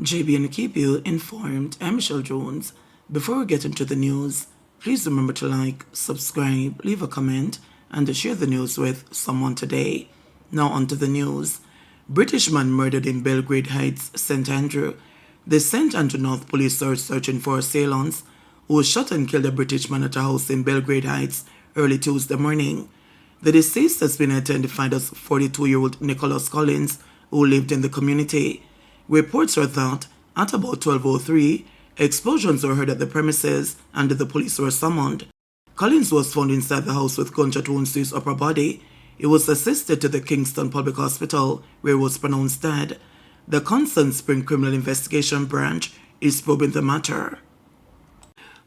JBNN keep you informed. I'm Michelle Jones. Before we get into the news, please remember to like, subscribe, leave a comment, and to share the news with someone today. Now on to the news. British man murdered in Belgrade Heights, St. Andrew. The St. Andrew North police are searching for assailants who shot and killed a British man at a house in Belgrade Heights early Tuesday morning. The deceased has been identified as 42-year-old Nicholas Collins, who lived in the community. Reports are that at about 12:03, explosions were heard at the premises and the police were summoned. Collins was found inside the house with gunshot wounds to his upper body. He was assisted to the Kingston Public Hospital, where he was pronounced dead. The Constant Spring Criminal Investigation Branch is probing the matter.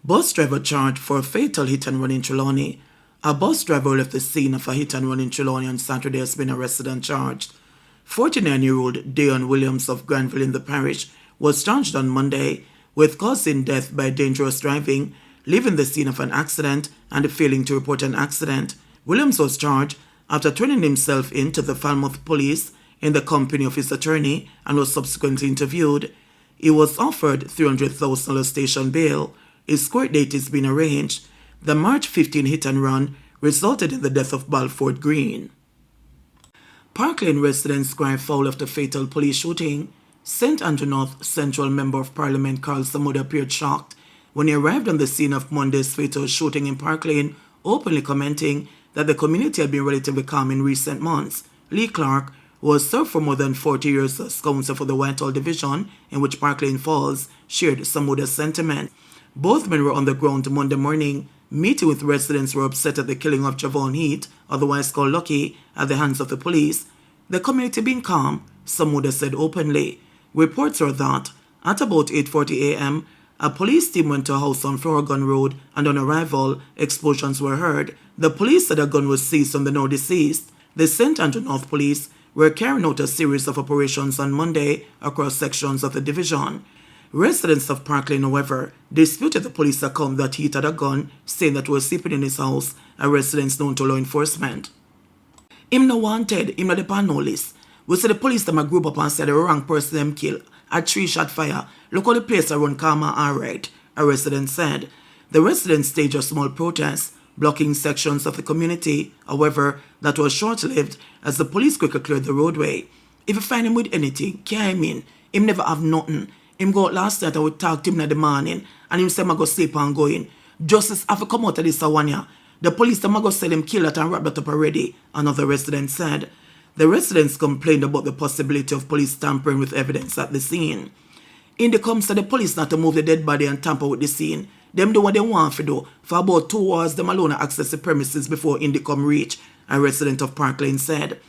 Bus driver charged for a fatal hit-and-run in Trelawney. A bus driver left the scene of a hit-and-run in Trelawney on Saturday has been arrested and charged. 49-year-old Dayon Williams of Granville in the parish was charged on Monday with causing death by dangerous driving, leaving the scene of an accident and failing to report an accident. Williams was charged after turning himself in to the Falmouth police in the company of his attorney and was subsequently interviewed. He was offered $300,000 station bail. His court date is being arranged. The March 15 hit-and-run resulted in the death of Balford Green. Park Lane residents cry foul after fatal police shooting. St. Andrew North Central Member of Parliament Carl Samuda appeared shocked when he arrived on the scene of Monday's fatal shooting in Park Lane, openly commenting that the community had been relatively calm in recent months. Lee Clark, who has served for more than 40 years as counsel for the Whitehall Division, in which Park Lane falls, shared Samuda's sentiment. Both men were on the ground Monday morning, meeting with residents who were upset at the killing of Javon Heath, otherwise called Lucky, at the hands of the police. The community being calm, Samuda said openly. Reports are that at about 8:40 a.m., a police team went to a house on Floragon Road, and on arrival, explosions were heard. The police said a gun was seized on the now deceased. The St. Andrew North Police were carrying out a series of operations on Monday across sections of the division. Residents of Park Lane, however, disputed the police account that Heath had a gun, saying that he was sleeping in his house, a residence known to law enforcement. Him no wanted, him no depend no list. We say the police them a group up and said the wrong person them kill. A 3-shot fire. Look how the place around calmer alright, a resident said. The residents staged a small protest, blocking sections of the community. However, that was short-lived as the police quickly cleared the roadway. If you find him with anything, carry him in. Him never have nothing. Him go out last night and we talked to him in the morning and him say I go sleep and go in. Justice have to come out of this one year. The police them go sell him kill that and wrap that up already, another resident said. The residents complained about the possibility of police tampering with evidence at the scene. Indicom said the police not to move the dead body and tamper with the scene. Them do what they want to do. For about 2 hours, them alone access the premises before Indicom reach, a resident of Park Lane said.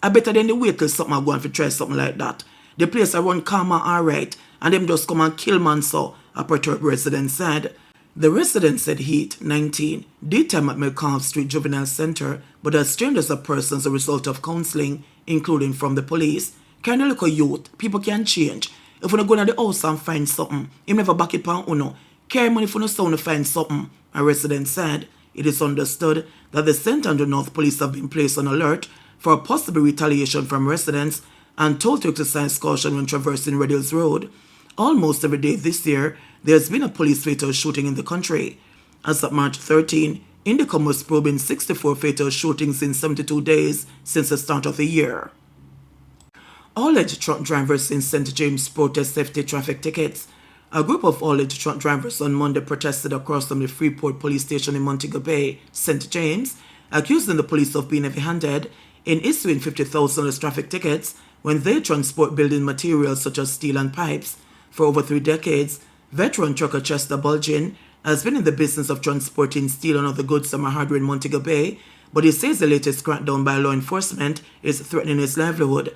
I better than the wait till something are going to try something like that. The place around calmer alright, and them just come and kill man so, a perturbed resident said. The resident said Heath, 19, did time at Milcalf Street Juvenile Center, but has changed as a person as a result of counseling, including from the police. Kind of look a youth, people can change. If you go to the house and find something, you never back it on uno. Carry money for no sound to find something, a resident said. It is understood that the St. Andrew North Police have been placed on alert for a possible retaliation from residents and told to exercise caution when traversing Red Hills Road. Almost every day this year, there has been a police fatal shooting in the country. As of March 13, Indicom was probing 64 fatal shootings in 72 days since the start of the year. All-edge truck drivers in St. James protest safety traffic tickets. A group of all-edge truck drivers on Monday protested across from the Freeport police station in Montego Bay, St. James, accusing the police of being heavy-handed in issuing $50,000 traffic tickets when they transport building materials such as steel and pipes. For over 3 decades, veteran trucker Chester Bulgin has been in the business of transporting steel and other goods from a hardware in Montego Bay, but he says the latest crackdown by law enforcement is threatening his livelihood.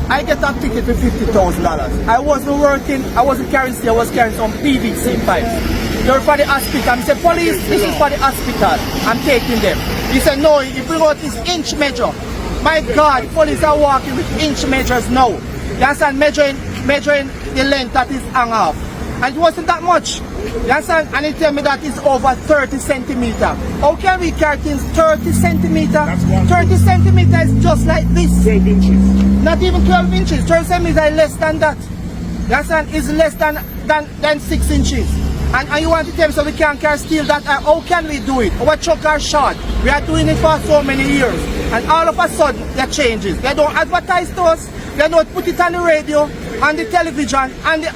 I get a ticket for $50,000. I wasn't working, I wasn't carrying steel, I was carrying some PVC pipes. They're for the hospital. I said, police, this is for the hospital. I'm taking them. He said, no, you bring out this inch measure. My God, police are walking with inch measures now. You understand, measuring the length that is hung off. And it wasn't that much. You understand? And he tell me that it's over 30 centimeters. How can we carry things 30 centimeters? 30 centimeters is just like this. 12 inches. Not even 12 inches. 12 centimeters is less than that. You understand? It's less than 6 inches. And you want to tell me so we can't carry steel that how can we do it? Our truck are short. We are doing it for so many years. And all of a sudden that changes. They don't advertise to us, they don't put it on the radio, on the television, and the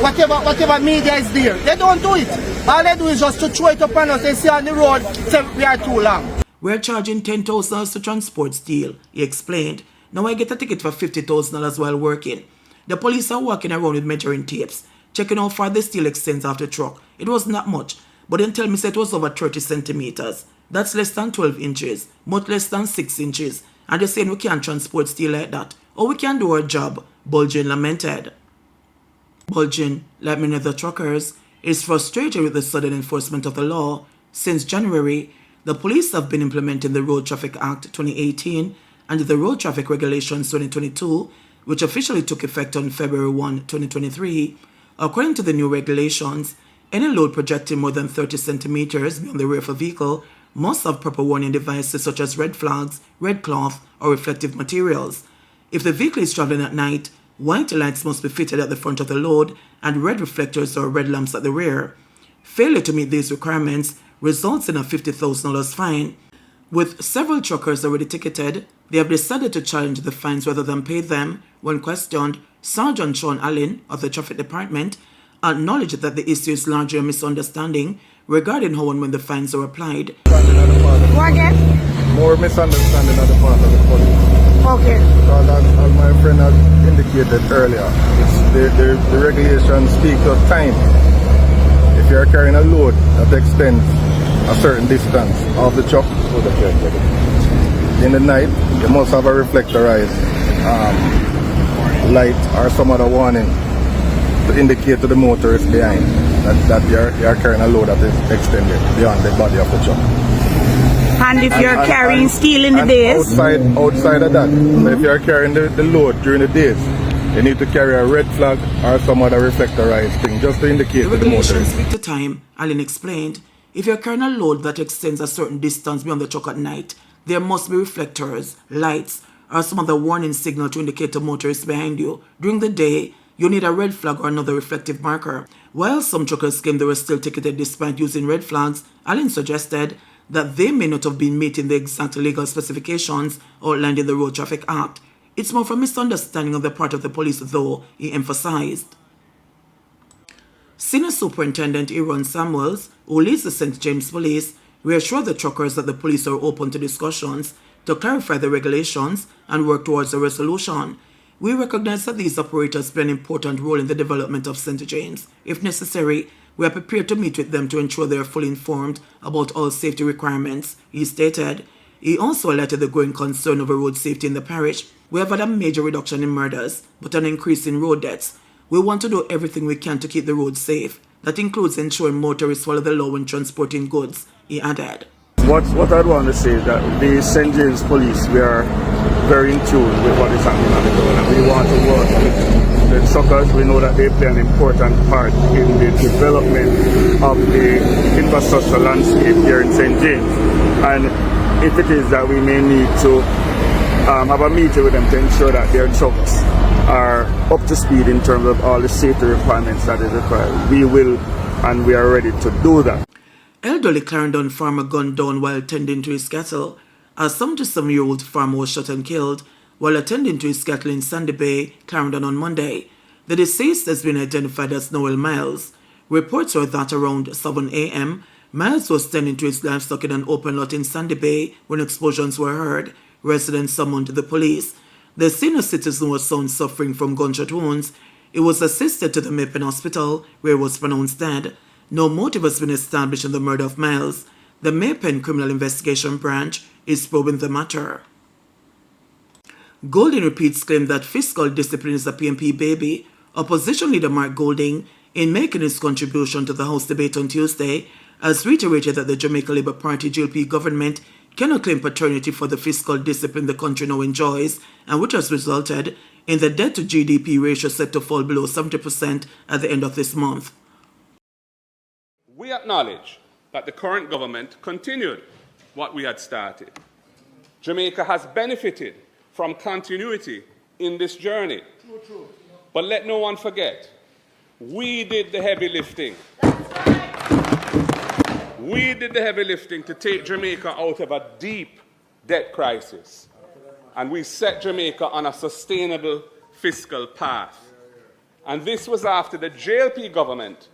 whatever media is there. They don't do it. All they do is just to throw it upon us. They see on the road, say we are too long. We're charging $10,000 to transport steel, he explained. Now I get a ticket for $50,000 while working. The police are walking around with measuring tapes, checking how far the steel extends off the truck. It wasn't that much, but then tell me it was over 30 centimeters. That's less than 12 inches, much less than 6 inches. And they're saying we can't transport steel like that, or we can do our job, Bulgin lamented. Bulgin, like many other truckers, is frustrated with the sudden enforcement of the law. Since January, the police have been implementing the Road Traffic Act 2018 and the Road Traffic Regulations 2022, which officially took effect on February 1, 2023. According to the new regulations, any load projecting more than 30 centimeters beyond the rear of a vehicle must have proper warning devices such as red flags, red cloth, or reflective materials. If the vehicle is traveling at night, white lights must be fitted at the front of the load and red reflectors or red lamps at the rear. Failure to meet these requirements results in a $50,000 fine. With several truckers already ticketed, they have decided to challenge the fines rather than pay them. When questioned, Sergeant Sean Allen of the Traffic Department acknowledged that the issue is largely a misunderstanding regarding how and when the fines are applied. Go again? More misunderstanding on the part of the police. Okay. Because as my friend had indicated earlier, the regulations speak of time. If you're carrying a load that extends a certain distance of the truck, in the night, you must have a reflectorized light or some other warning to indicate to the motorist behind that you're carrying a load that is extended beyond the body of the truck. And if you're carrying steel in the days? Outside of that, if you're carrying the load during the days, you need to carry a red flag or some other reflectorized thing just to indicate to the motorist. Speak to time, Allen explained. If you're carrying a load that extends a certain distance beyond the truck at night, there must be reflectors, lights, or some other warning signal to indicate to motorists behind you. During the day, you need a red flag or another reflective marker. While some truckers claim they were still ticketed despite using red flags, Allen suggested that they may not have been meeting the exact legal specifications outlined in the Road Traffic Act. It's more of a misunderstanding on the part of the police, though, he emphasized. Senior Superintendent Aaron Samuels, who leads the St. James Police, reassured the truckers that the police are open to discussions to clarify the regulations and work towards a resolution. We recognize that these operators play an important role in the development of St. James. If necessary, we are prepared to meet with them to ensure they are fully informed about all safety requirements, he stated. He also highlighted the growing concern over road safety in the parish. We have had a major reduction in murders, but an increase in road deaths. We want to do everything we can to keep the roads safe. That includes ensuring motorists follow the law when transporting goods, he added. What I'd want to say is that the St. James Police, we are very in tune with what is happening on the road, and we want to work with the truckers. We know that they play an important part in the development of the infrastructure landscape here in St. James. And if it is that we may need to have a meeting with them to ensure that their trucks are up to speed in terms of all the safety requirements that is required, we will and we are ready to do that. Elderly Clarendon farmer gunned down while tending to his cattle. A 77-year-old farmer was shot and killed while attending to his cattle in Sandy Bay, Clarendon on Monday. The deceased has been identified as Noel Miles. Reports are that around 7 a.m., Miles was tending to his livestock in an open lot in Sandy Bay when explosions were heard. Residents summoned the police. The senior citizen was found suffering from gunshot wounds. He was assisted to the Mapen Hospital, where he was pronounced dead. No motive has been established in the murder of Miles. The Mapen Criminal Investigation Branch is probing the matter. Golding repeats claim that fiscal discipline is a PNP baby. Opposition leader Mark Golding, in making his contribution to the House debate on Tuesday, has reiterated that the Jamaica Labour Party GLP government cannot claim paternity for the fiscal discipline the country now enjoys, and which has resulted in the debt to GDP ratio set to fall below 70% at the end of this month. We acknowledge that the current government continued what we had started. Jamaica has benefited from continuity in this journey. But let no one forget, we did the heavy lifting. We did the heavy lifting to take Jamaica out of a deep debt crisis. And we set Jamaica on a sustainable fiscal path. And this was after the JLP government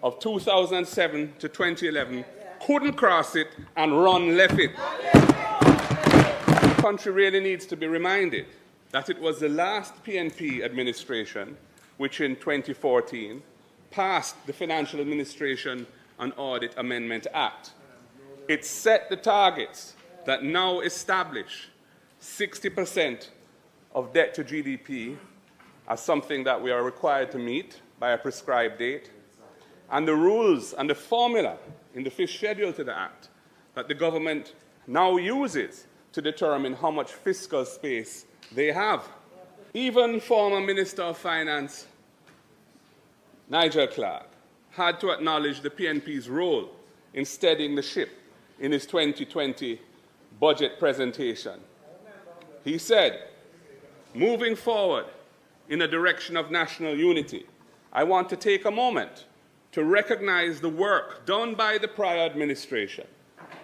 of 2007 to 2011 couldn't cross it and run left it. The country really needs to be reminded that it was the last PNP administration which in 2014 passed the Financial Administration and Audit Amendment Act. It set the targets that now establish 60% of debt to GDP as something that we are required to meet by a prescribed date, and the rules and the formula in the fifth schedule to the Act that the government now uses to determine how much fiscal space they have. Even former Minister of Finance Nigel Clark had to acknowledge the PNP's role in steadying the ship in his 2020 budget presentation. He said, moving forward in a direction of national unity, I want to take a moment to recognize the work done by the prior administration,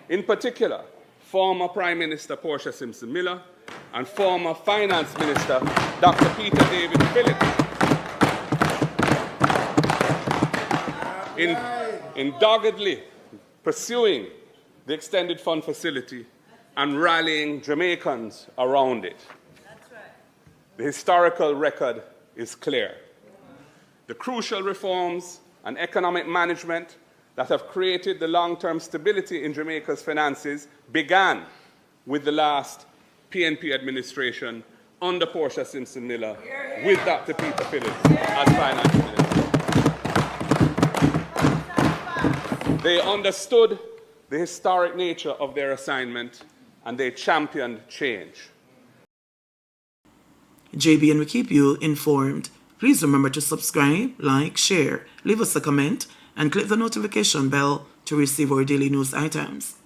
in particular, former Prime Minister Portia Simpson-Miller and former Finance Minister Dr. Peter David Phillips in doggedly pursuing the extended fund facility and rallying Jamaicans around it. The historical record is clear. The crucial reforms and economic management that have created the long-term stability in Jamaica's finances began with the last PNP administration under Portia Simpson-Miller with Dr. Peter Phillips as Finance Minister. They understood the historic nature of their assignment and they championed change. JBN will keep you informed. Please remember to subscribe, like, share, leave us a comment, and click the notification bell to receive our daily news items.